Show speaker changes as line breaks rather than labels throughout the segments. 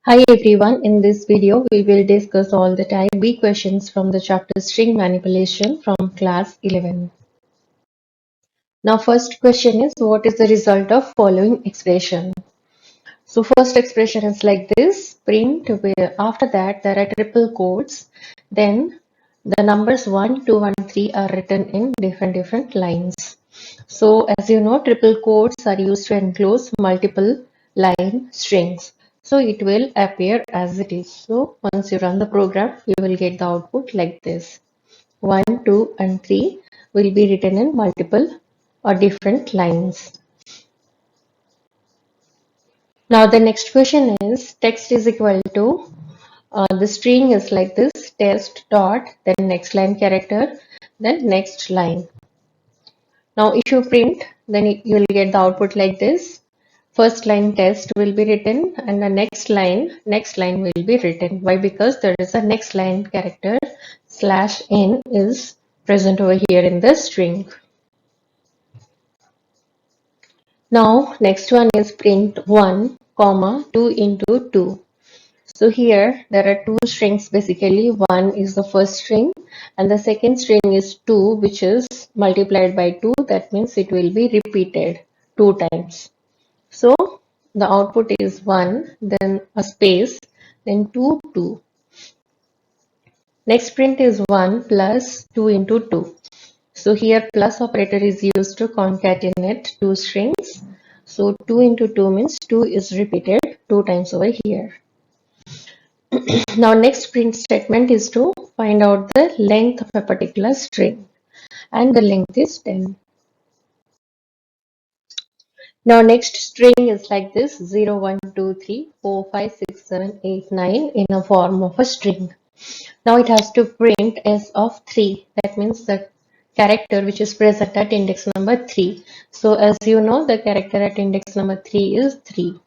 Hi everyone, in this video we will discuss all the type B questions from the chapter String Manipulation from class 11. Now first question is, what is the result of following expression? So first expression is like this, print where after that there are triple quotes, then the numbers 1, 2 and 3 are written in different lines. So as you know, triple quotes are used to enclose multiple line strings. So it will appear as it is. So once you run the program, you will get the output like this. 1, 2 and 3 will be written in multiple or different lines. Now the next question is, text is equal to, the string is like this, test dot, then next line character, then next line. Now if you print, then you will get the output like this. First line test will be written and the next line will be written. Why? Because there is a next line character /n is present over here in the string. Now next one is print 1, 2 into 2. So here there are two strings basically. One is the first string and the second string is 2, which is multiplied by 2. That means it will be repeated 2 times. So the output is 1, then a space, then 2, 2. Next print is 1 plus 2 into 2. So here plus operator is used to concatenate two strings. So 2 into 2 means 2 is repeated 2 times over here. Now next print statement is to find out the length of a particular string, and the length is 10. Now next string is like this, 0, 1, 2, 3, 4, 5, 6, 7, 8, 9 in a form of a string. Now it has to print s of 3. That means the character which is present at index number 3. So as you know, the character at index number 3 is 3.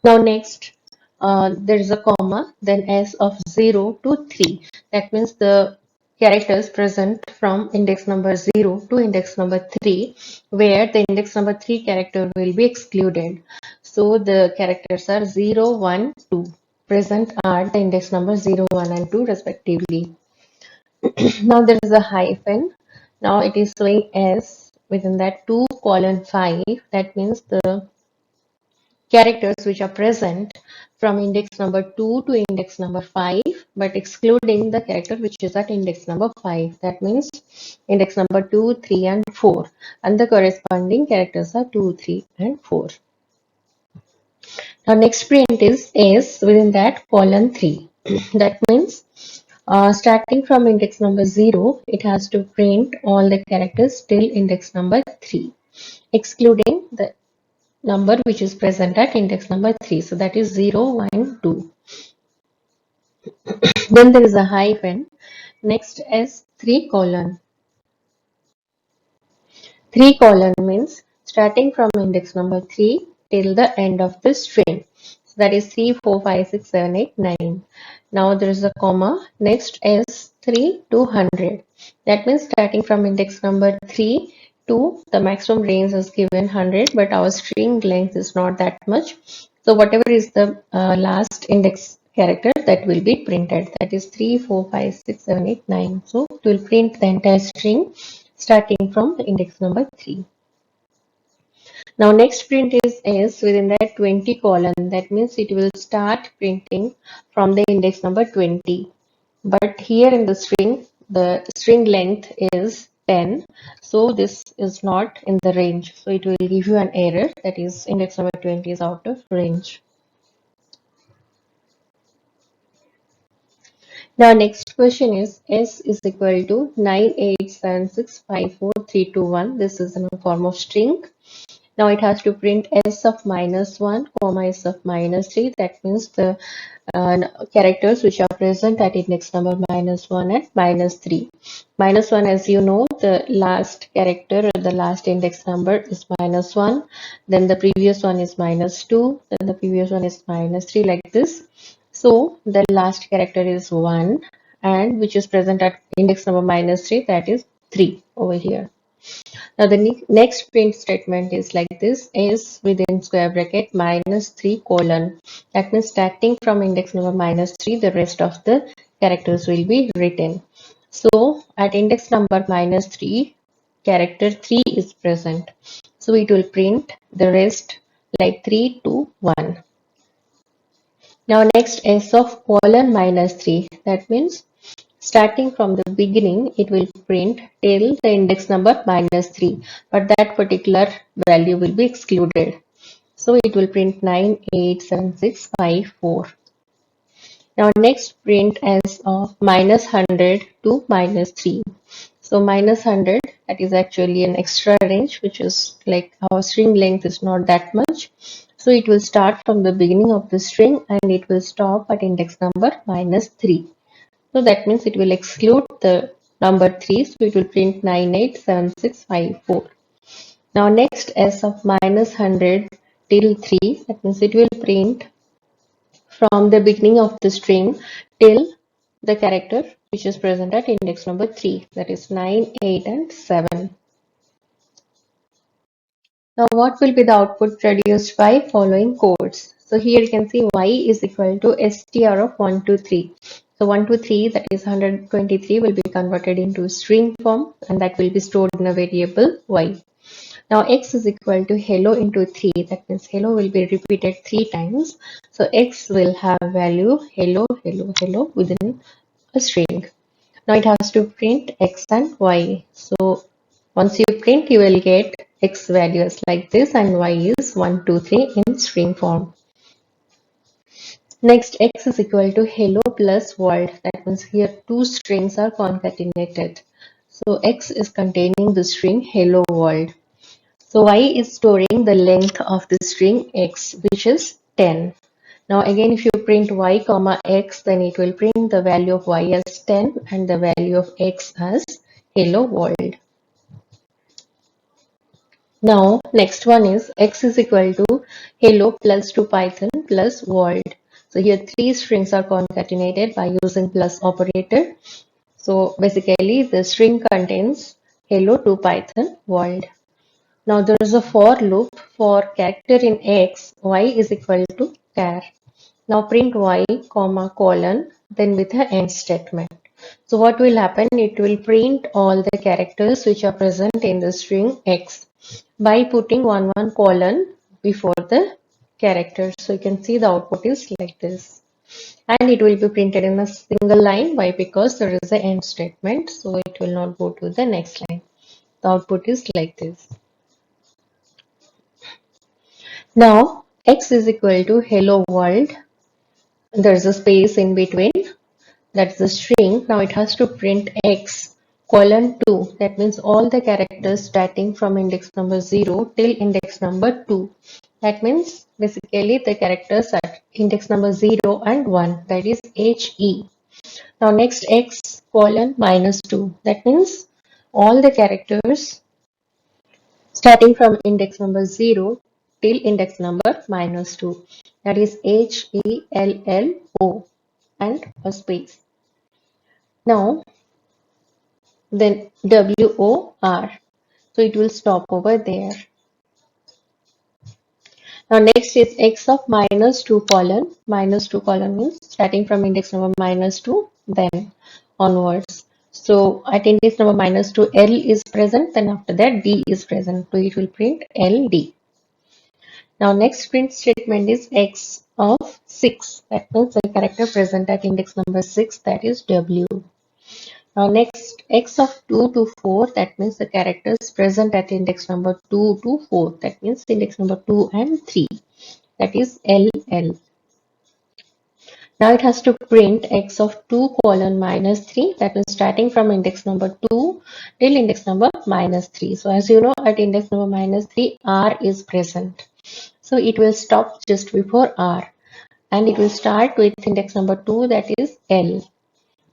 Now next, there is a comma, then s of 0 to 3. That means the characters present from index number 0 to index number 3, where the index number 3 character will be excluded. So the characters are 0, 1, 2. Present are the index number 0, 1 and 2 respectively. Now there is a hyphen. Now it is showing s within that 2 colon 5. That means the characters which are present from index number 2 to index number 5, but excluding the character which is at index number 5. That means index number 2, 3 and 4, and the corresponding characters are 2, 3 and 4. Now next print is s within that colon 3. That means starting from index number 0, it has to print all the characters till index number 3, excluding the number which is present at index number 3. So that is 0, 1, 2. Then there is a hyphen. Next is 3 colon. 3 colon means starting from index number 3 till the end of the string. So that is 3, 4, 5, 6, 7, 8, 9. Now there is a comma. Next is 3 to 100. That means starting from index number 3 to the maximum range is given 100, but our string length is not that much. So whatever is the last index character, that will be printed. That is 3, 4, 5, 6, 7, 8, 9. So it will print the entire string starting from index number 3. Now next print is s within that 20 colon. That means it will start printing from the index number 20. But here in the string length is 10. So this is not in the range. So it will give you an error, that is index number 20 is out of range. Now next question is s is equal to 98765431. This is in a form of string. Now it has to print s of -1, comma s of -3. That means the characters which are present at index number -1 and -3. -1, as you know, the last character or the last index number is -1. Then the previous one is -2. Then the previous one is -3, like this. So the last character is 1, and which is present at index number -3, that is 3 over here. Now the next print statement is like this: is within square bracket -3 colon. That means starting from index number -3, the rest of the characters will be written. So at index number -3, character 3 is present. So it will print the rest like 3, 2, 1. Now next s of colon -3. That means starting from the beginning, it will print till the index number -3, but that particular value will be excluded. So it will print 9, 8, 7, 6, 5, 4. Now next print as of -100 to -3. So -100, that is actually an extra range, which is like our string length is not that much. So it will start from the beginning of the string and it will stop at index number -3. So that means it will exclude the number 3. So it will print 987654. Now next s of -100 till 3. That means it will print from the beginning of the string till the character which is present at index number 3. That is 9, 8 and 7. Now what will be the output produced by following codes? So here you can see y is equal to str of 123. So 123, that is 123, will be converted into string form and that will be stored in a variable y. Now x is equal to hello into 3. That means hello will be repeated 3 times. So x will have value hello, hello, hello within a string. Now it has to print x and y. So once you print, you will get x values like this and y is 1, 2, 3 in string form. Next, x is equal to hello plus world. That means here two strings are concatenated. So x is containing the string hello world. So y is storing the length of the string x, which is 10. Now again, if you print y comma x, then it will print the value of y as 10 and the value of x as hello world. Now next one is x is equal to hello plus 2 python plus world. So here three strings are concatenated by using plus operator. So basically the string contains hello to python world. Now there is a for loop for character in x, y is equal to char. Now print y comma colon then with a end statement. So what will happen? It will print all the characters which are present in the string x by putting 1 colon before the characters. So you can see the output is like this. And it will be printed in a single line. Why? Because there is an end statement. So it will not go to the next line. The output is like this. Now x is equal to hello world. There's a space in between. That's the string. Now it has to print x colon 2. That means all the characters starting from index number 0 till index number 2. That means basically the characters at index number 0 and 1. That is HE. Now next x colon -2. That means all the characters starting from index number 0 till index number -2. That is HELLO and a space. Now then WOR. So it will stop over there. Now next is x of -2 colon. -2 colon means starting from index number -2 then onwards. So at index number -2 L is present, then after that D is present. So it will print LD. Now next print statement is x of 6. That means the character present at index number 6, that is W. Now next x of 2 to 4, that means the characters present at index number 2 to 4. That means index number 2 and 3. That is LL. Now it has to print x of 2 colon -3. That means starting from index number 2 till index number -3. So as you know, at index number -3, R is present. So it will stop just before R. And it will start with index number 2, that is L.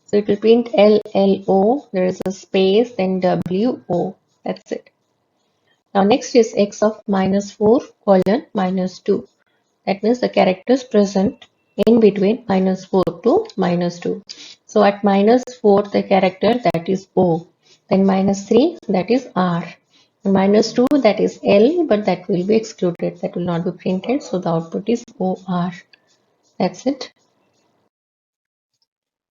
So it will print LLO, there is a space, then WO. That's it. Now next is x of -4 colon -2. That means the characters present in between -4 to -2. So at -4, the character that is O. Then -3, that is R. minus 2, that is L, but that will be excluded, that will not be printed, so the output is OR. That's it.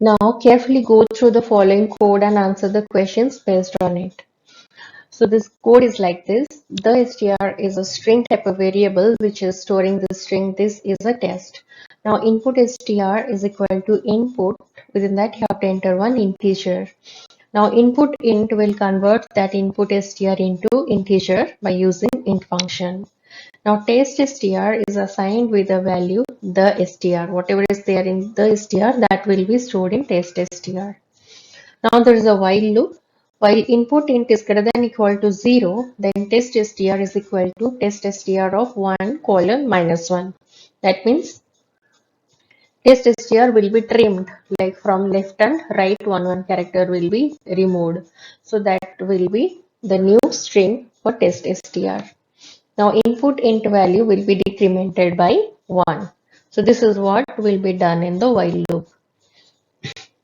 Now carefully go through the following code and answer the questions based on it. So this code is like this. The str is a string type of variable which is storing the string. This is a test. Now input str is equal to input. Within that you have to enter one integer. Now input int will convert that input str into integer by using int function. Now test str is assigned with a value the str. Whatever is there in the str, that will be stored in test str. Now there is a while loop. While input int is greater than equal to 0, then test str is equal to test str of 1 colon minus 1. That means test str will be trimmed, like from left and right one character will be removed. So that will be the new string for test str. Now input int value will be decremented by 1. So this is what will be done in the while loop.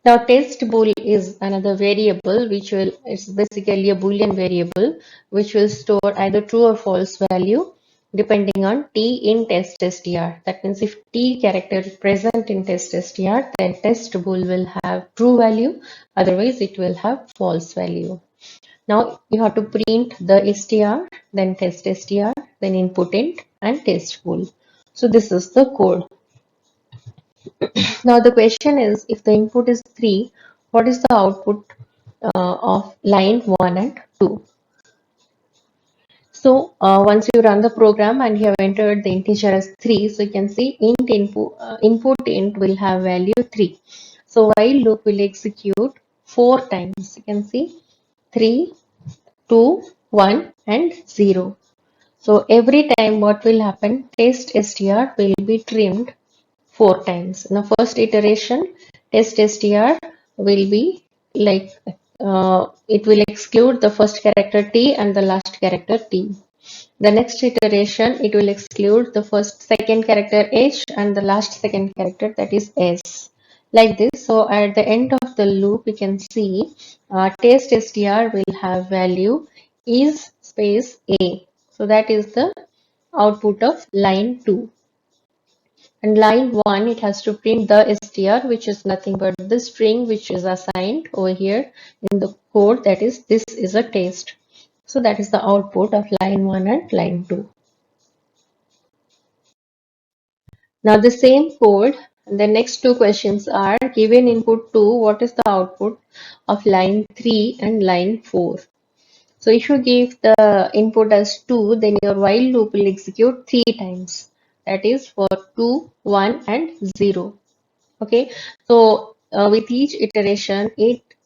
Now test bool is another variable which will, it's basically a boolean variable which will store either true or false value depending on t in test str. That means if t character is present in test str, then test bool will have true value, otherwise it will have false value. Now you have to print the str, then test str, then input int and test bool. So this is the code. Now the question is, if the input is 3, what is the output of line 1 and 2? So once you run the program and you have entered the integer as 3, so you can see input int will have value 3. So while loop will execute 4 times. You can see 3, 2, 1 and 0. So every time what will happen, test str will be trimmed 4 times. In the first iteration, test str will be like it will exclude the first character t and the last character t. The next iteration, it will exclude the second character h and the last second character, that is s. Like this. So at the end of the loop, we can see test str will have value is space a. So that is the output of line 2. And line 1, it has to print the str, which is nothing but the string which is assigned over here in the code, that is, this is a test. So that is the output of line 1 and line 2. Now the same code, the next two questions are given input 2, what is the output of line 3 and line 4? So if you give the input as 2, then your while loop will execute 3 times. That is for 2, 1 and 0. Okay, so with each iteration,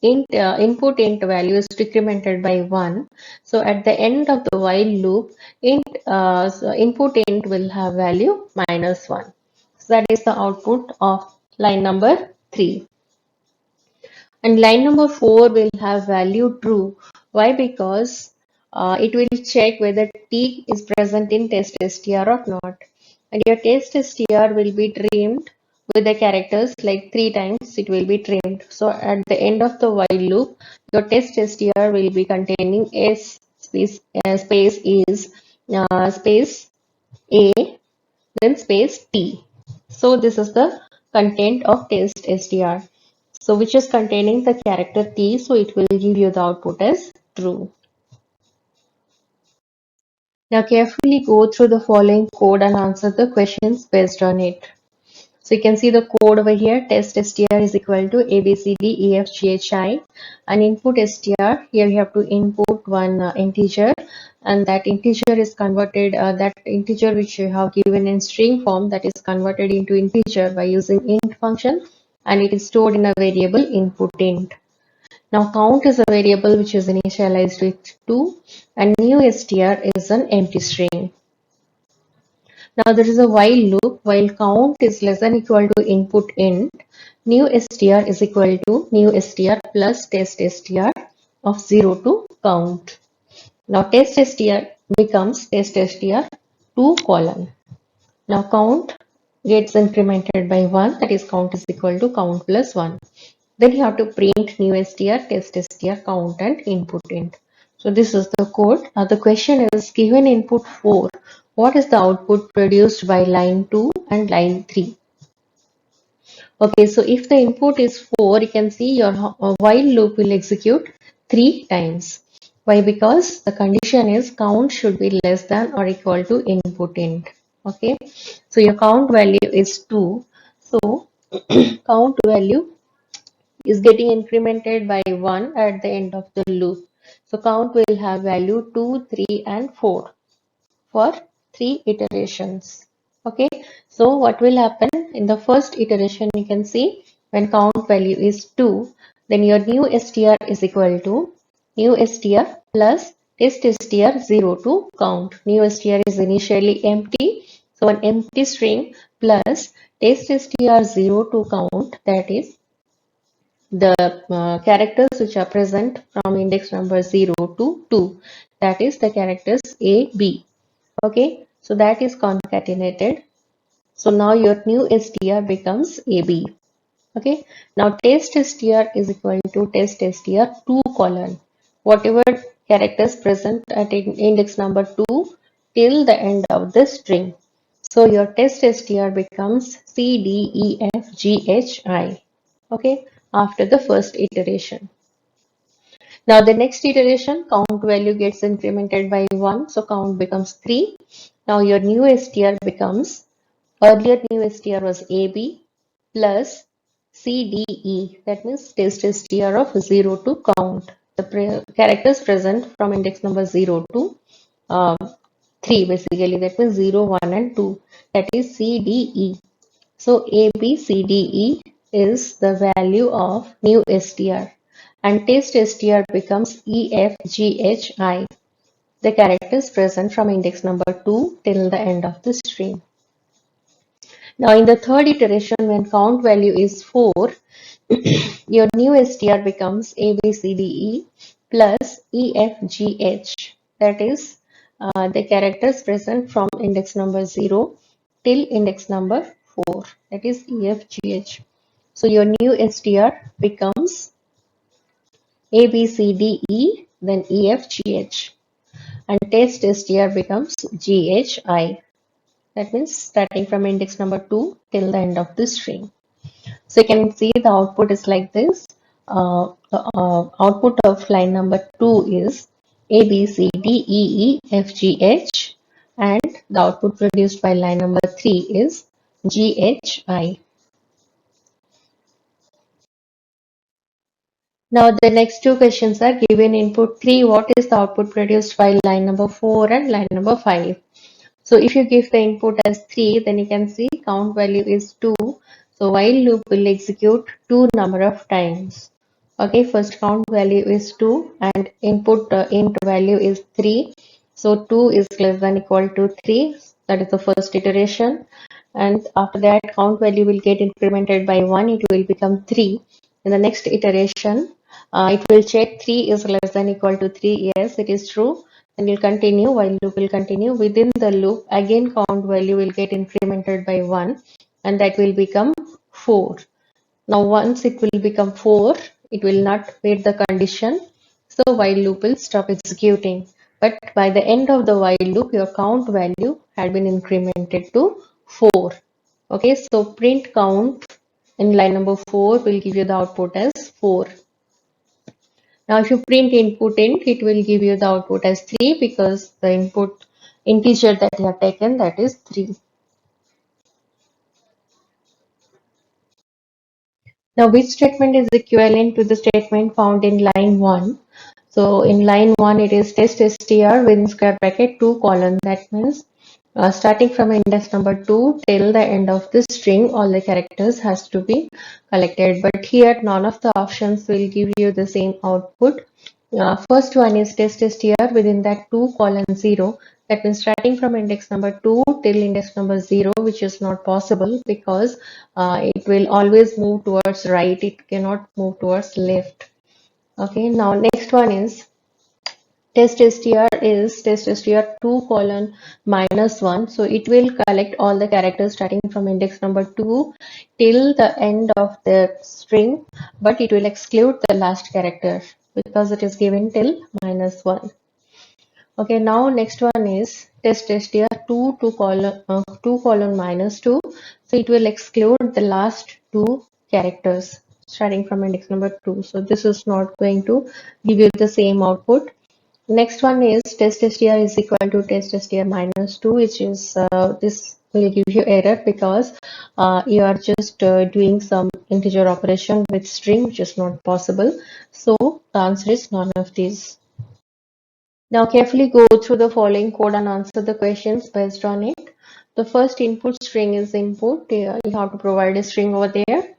input int value is decremented by 1. So at the end of the while loop, so input int will have value minus 1. So that is the output of line number 3. And line number 4 will have value true. Why? Because it will check whether t is present in test str or not. And your test str will be trimmed with the characters like 3 times it will be trimmed. So at the end of the while loop, your test str will be containing s space is space a, then space t. So this is the content of test str. So which is containing the character t, so it will give you the output as true. Now carefully go through the following code and answer the questions based on it. So you can see the code over here, test str is equal to ABCDEFGHI, and input str, here you have to input one integer, and that integer is converted, that integer which you have given in string form, that is converted into integer by using int function, and it is stored in a variable input int. Now count is a variable which is initialized with 2, and new str is an empty string. Now there is a while loop. While count is less than equal to input int, new str is equal to new str plus test str of 0 to count. Now test str becomes test str 2 colon. Now count gets incremented by 1, that is count is equal to count plus 1. Then you have to print new str, test str, count and input int. So this is the code. Now the question is, given input 4, what is the output produced by line 2 and line 3? Okay, so if the input is 4, you can see your while loop will execute 3 times. Why? Because the condition is count should be less than or equal to input int. Okay, so your count value is 2. So count value is getting incremented by 1 at the end of the loop. So count will have value 2, 3 and 4 for 3 iterations. Okay, so what will happen in the first iteration? You can see when count value is 2, then your new str is equal to new str plus test str 0 to count. New str is initially empty, so an empty string plus test str 0 to count, that is the characters which are present from index number 0 to 2, that is the characters A, B. Okay, so that is concatenated. So now your new str becomes AB. Okay, now test str is equal to test str 2 colon whatever characters present at index number 2 till the end of the string. So your test str becomes C, D, E, F, G, H, I. Okay, after the first iteration. Now the next iteration, count value gets incremented by 1, so count becomes 3. Now your new str becomes, earlier new str was AB plus CDE, that means test str of 0 to count. The characters present from index number 0 to uh, 3 basically, that means 0, 1 and 2, that is CDE. So ABCDE is the value of new str and test str becomes EFGHI, the characters present from index number 2 till the end of the string. Now in the third iteration, when count value is 4, your new str becomes ABCDE plus EFGH, that is the characters present from index number 0 till index number 4, that is EFGH. So your new str becomes ABCDE then EFGH and test str becomes GHI. That means starting from index number 2 till the end of the string. So you can see the output is like this. The output of line number 2 is A, B, C, D, E, E, F, G, H, and the output produced by line number 3 is G, H, I. Now the next two questions are given input 3. What is the output produced by line number 4 and line number 5? So if you give the input as 3, then you can see count value is 2. So while loop will execute 2 number of times. Okay, first count value is 2 and input int value is 3. So 2 is less than equal to 3. That is the first iteration. And after that count value will get incremented by 1. It will become 3. In the next iteration, it will check 3 is less than equal to 3. Yes, it is true. And will continue, while loop will continue. Within the loop, again count value will get incremented by 1 and that will become 4. Now once it will become 4, it will not meet the condition. So while loop will stop executing. But by the end of the while loop, your count value had been incremented to 4. Okay, so print count in line number 4 will give you the output as 4. Now if you print input int, it will give you the output as 3 because the input integer that you have taken, that is 3. Now which statement is equivalent to the statement found in line 1? So in line 1 it is test str within square bracket 2 colon. That means starting from index number 2 till the end of the string, all the characters has to be collected. But here none of the options will give you the same output. First one is test str within that 2 colon 0. That means starting from index number 2 till index number 0, which is not possible because it will always move towards right. It cannot move towards left. Okay, now next one is test str 2 colon -1. So it will collect all the characters starting from index number 2 till the end of the string, but it will exclude the last character. because it is given till -1. Okay, now next one is test str 2 -2. So it will exclude the last two characters starting from index number 2. So this is not going to give you the same output. Next one is test.str is equal to test.str -2, which is this will give you error because you are just doing some integer operation with string, which is not possible. So the answer is none of these. Now carefully go through the following code and answer the questions based on it. The first input string is input. You have to provide a string over there.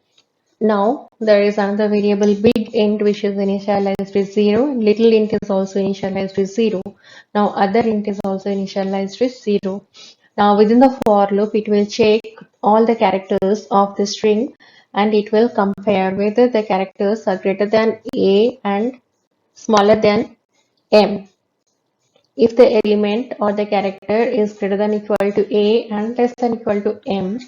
Now there is another variable big int which is initialized with 0. Little int is also initialized with 0. Now other int is also initialized with 0. Now within the for loop it will check all the characters of the string and it will compare whether the characters are greater than a and smaller than m. If the element or the character is greater than equal to a and less than equal to m,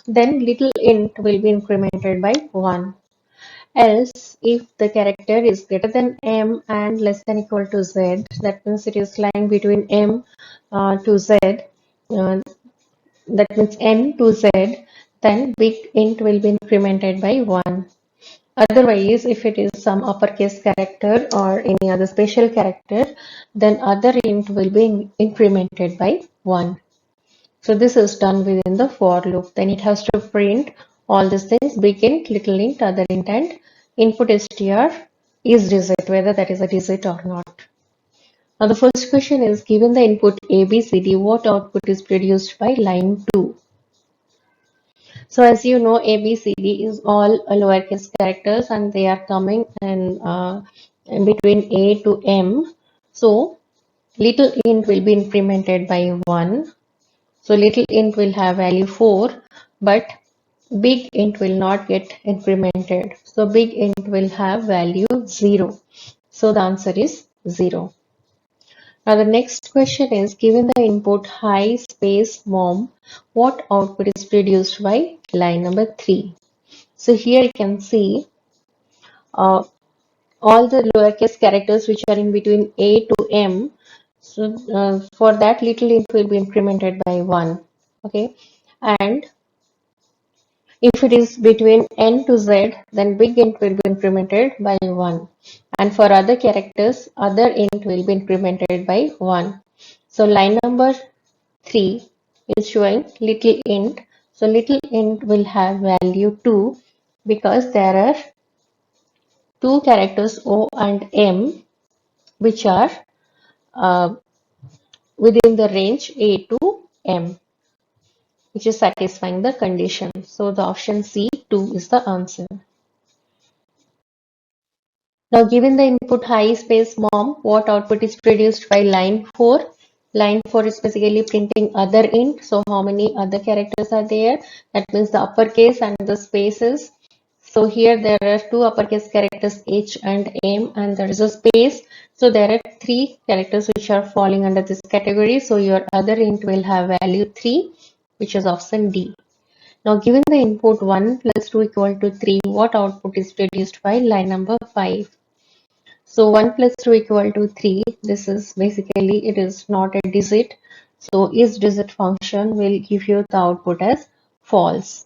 then little int will be incremented by 1. Else, if the character is greater than m and less than equal to z, that means it is lying between m to z, that means n to z, then big int will be incremented by 1. Otherwise, if it is some uppercase character or any other special character, then other int will be incremented by 1. So this is done within the for loop. Then it has to print all these things, big int, little int, other int, and input str is digit, whether that is a digit or not. Now the first question is, given the input ABCD, what output is produced by line 2? So as you know, ABCD is all lowercase characters and they are coming in between A to M. So little int will be incremented by 1. So little int will have value 4, but big int will not get incremented. So big int will have value 0. So the answer is 0. Now the next question is, given the input high space mom, what output is produced by line number 3? So here you can see uh, all the lowercase characters which are in between A to M. So for that, little int will be incremented by 1. Okay, and if it is between n to z, then big int will be incremented by 1. And for other characters, other int will be incremented by 1. So line number 3 is showing little int. So little int will have value 2 because there are two characters O and M which are uh, within the range A to M, which is satisfying the condition. So the option C, 2 is the answer. Now given the input high space mom, what output is produced by line 4? Line 4 is basically printing other int. So how many other characters are there? That means the uppercase and the spaces. So here there are two uppercase characters H and M and there is a space. So there are three characters which are falling under this category. So your other int will have value 3, which is option D. Now given the input 1 plus 2 equal to 3, what output is produced by line number 5? So 1 plus 2 equal to 3. This is basically, it is not a digit. So is digit function will give you the output as false.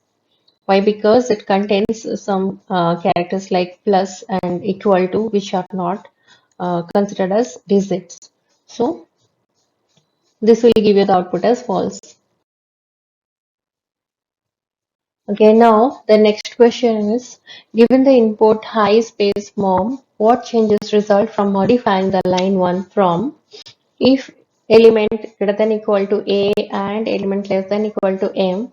Why? Because it contains some characters like plus and equal to, which are not considered as digits. So this will give you the output as false. Okay, now the next question is, given the input high space mom, what changes result from modifying the line 1 from if element greater than equal to a and element less than equal to m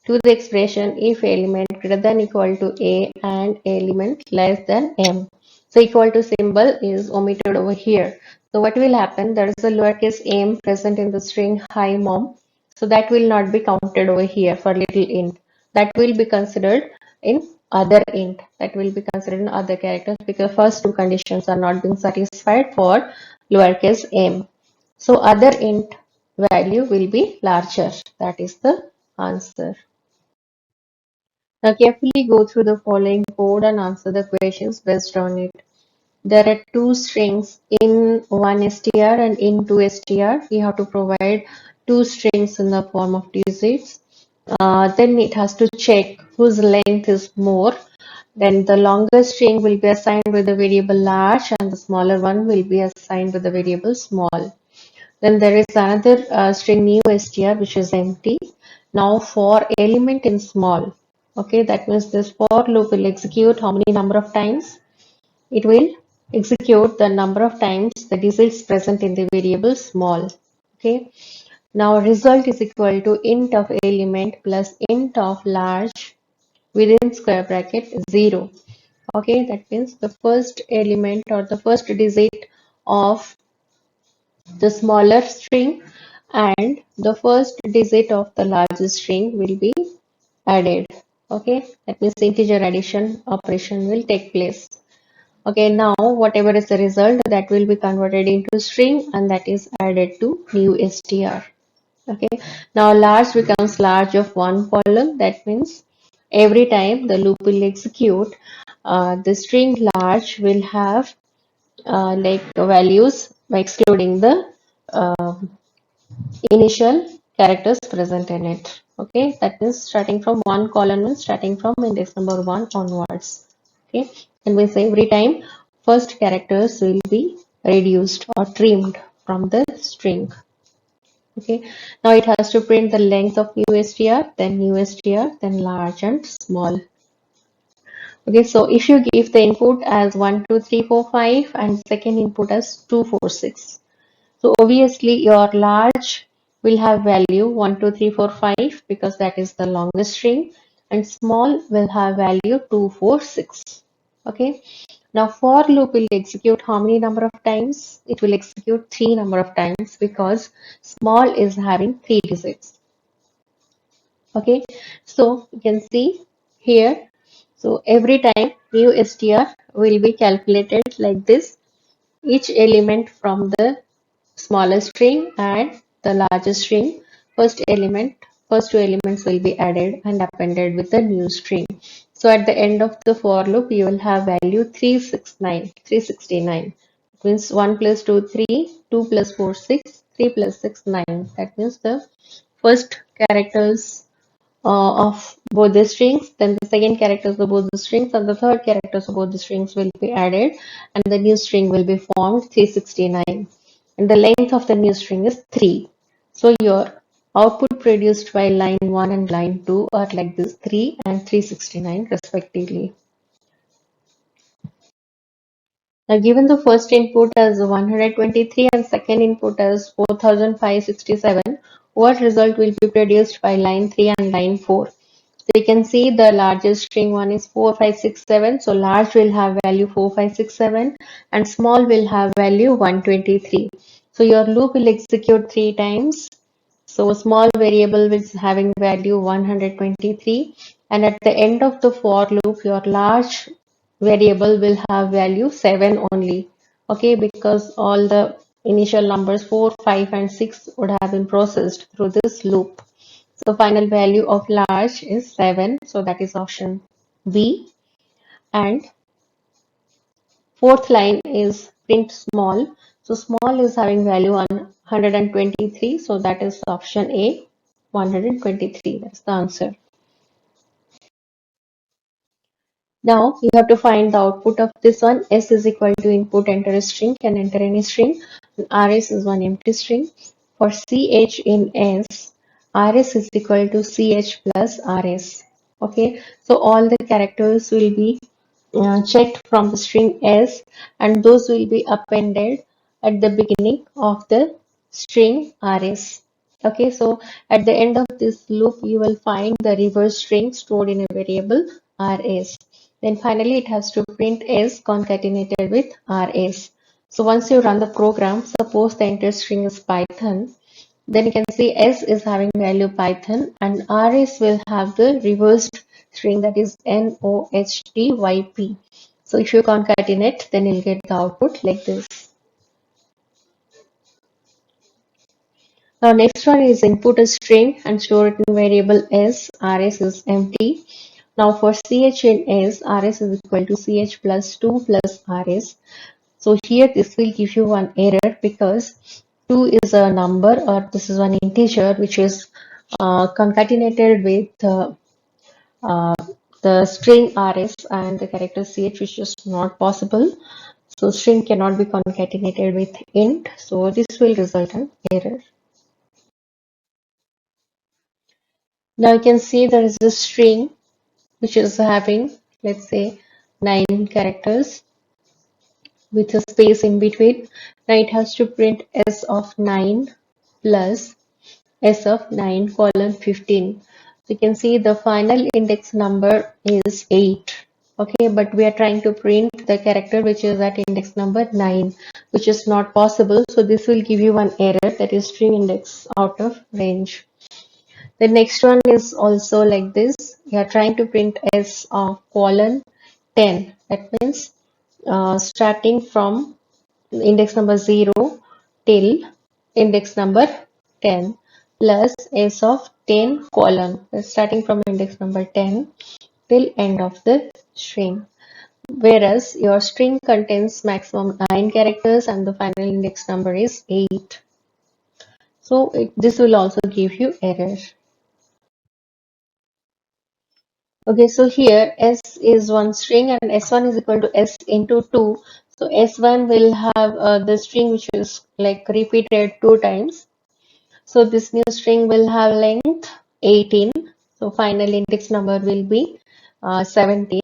to the expression if element greater than equal to a and element less than m. So equal to symbol is omitted over here. So what will happen? There is a lowercase m present in the string hi mom. So that will not be counted over here for little int. That will be considered in other int. That will be considered in other characters because first two conditions are not being satisfied for lowercase m. So other int value will be larger. That is the answer. Now carefully go through the following code and answer the questions based on it. there are two strings in one str and in two str. We have to provide two strings in the form of digits. Then it has to check whose length is more. Then the longer string will be assigned with the variable large and the smaller one will be assigned with the variable small. Then there is another string new str which is empty. Now for element in small, okay, that means this for loop will execute how many number of times? It will execute the number of times the digits present in the variable small. Okay. Now result is equal to int of element plus int of large within square bracket 0. Okay, that means the first element or the first digit of the smaller string and the first digit of the largest string will be added. Okay, that means integer addition operation will take place. Okay, now whatever is the result that will be converted into string and that is added to new str. Okay, now large becomes large of one column. That means every time the loop will execute, the string large will have like values by excluding the uh, initial characters present in it. Okay, that means starting from one column means starting from index number 1 onwards. Okay, and means every time first characters will be reduced or trimmed from the string. Okay, now it has to print the length of new str, then new str, then large and small. Okay, so if you give the input as 1, 2, 3, 4, 5 and second input as 2, 4, 6. So obviously your large will have value 1, 2, 3, 4, 5 because that is the longest string and small will have value 2, 4, 6. Okay. Now for loop will execute how many number of times? It will execute 3 number of times because small is having 3 digits. Okay. So you can see here. So every time new str will be calculated like this. Each element from the smallest string and the largest string. First two elements will be added and appended with the new string. So at the end of the for loop, you will have value 369. It means 1 plus 2, 3, 2 plus 4, 6, 3 plus 6, 9. That means the first characters of both the strings, then the second characters of both the strings, and the third characters of both the strings will be added, and the new string will be formed 369. And the length of the new string is 3. So your output produced by line 1 and line 2 are like this 3 and 369 respectively. Now given the first input as 123 and second input as 4567, what result will be produced by line 3 and line 4? So you can see the largest string one is 4567. So large will have value 4567 and small will have value 123. So your loop will execute 3 times. So small variable is having value 123 and at the end of the for loop your large variable will have value 7 only. Okay, because all the initial numbers 4, 5 and 6 would have been processed through this loop. So final value of large is 7. So that is option B. And fourth line is print small. So small is having value 123. So that is option A, 123. That's the answer. Now you have to find the output of this one. S is equal to input enter a string, can enter any string. RS is one empty string. For CH in S, RS is equal to CH plus RS. Okay, so all the characters will be checked from the string S and those will be appended at the beginning of the string RS. Okay, so at the end of this loop, you will find the reverse string stored in a variable RS. Then finally, it has to print S concatenated with RS. So once you run the program, suppose the enter string is Python, then you can see S is having value Python and RS will have the reversed string that is NOHTYP. So if you concatenate, then you'll get the output like this. Now next one is input a string and store it in variable S. RS is empty. Now for CH in S, RS is equal to CH plus 2 plus RS. So here this will give you one error because 2 is a number, or this is one integer which is concatenated with uh, the string RS and the character CH, which is not possible. So string cannot be concatenated with int. So this will result in error. Now you can see there is a string which is having, let's say, 9 characters with a space in between. Now it has to print s of 9 plus s of 9 colon 15. So you can see the final index number is 8. Okay, but we are trying to print the character which is at index number 9, which is not possible. So this will give you one error, that is string index out of range. The next one is also like this. We are trying to print s of colon 10. That means starting from index number 0 till index number 10 plus s of 10 colon, starting from index number 10 till end of the string. Whereas your string contains maximum 9 characters and the final index number is 8. So this will also give you error. Okay, so here S is one string and S1 is equal to S into 2. So S1 will have the string which is like repeated 2 times. So this new string will have length 18. So final index number will be 17.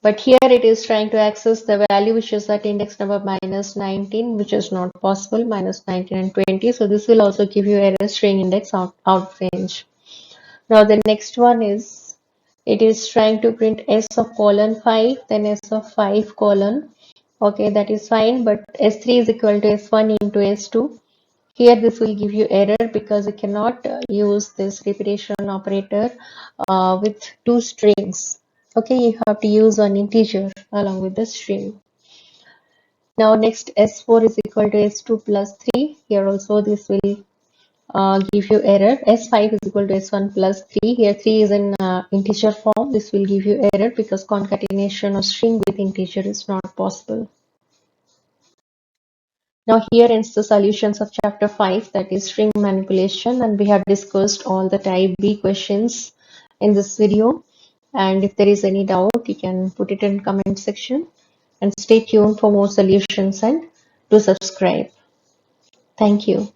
But here it is trying to access the value which is at index number minus 19, which is not possible, minus 19 and 20. So this will also give you error string index out range. Now the next one is, it is trying to print s of colon 5, then s of 5 colon. Okay, that is fine, but s3 is equal to s1 into s2. Here this will give you error because you cannot use this repetition operator with two strings. Okay, you have to use an integer along with the string. Now next s4 is equal to s2 plus 3. Here also this will give you error. S5 is equal to S1 plus 3. Here 3 is in integer form. This will give you error because concatenation of string with integer is not possible. Now here ends the solutions of chapter 5, that is string manipulation, and we have discussed all the type B questions in this video. And if there is any doubt, you can put it in comment section, and stay tuned for more solutions and do subscribe. Thank you.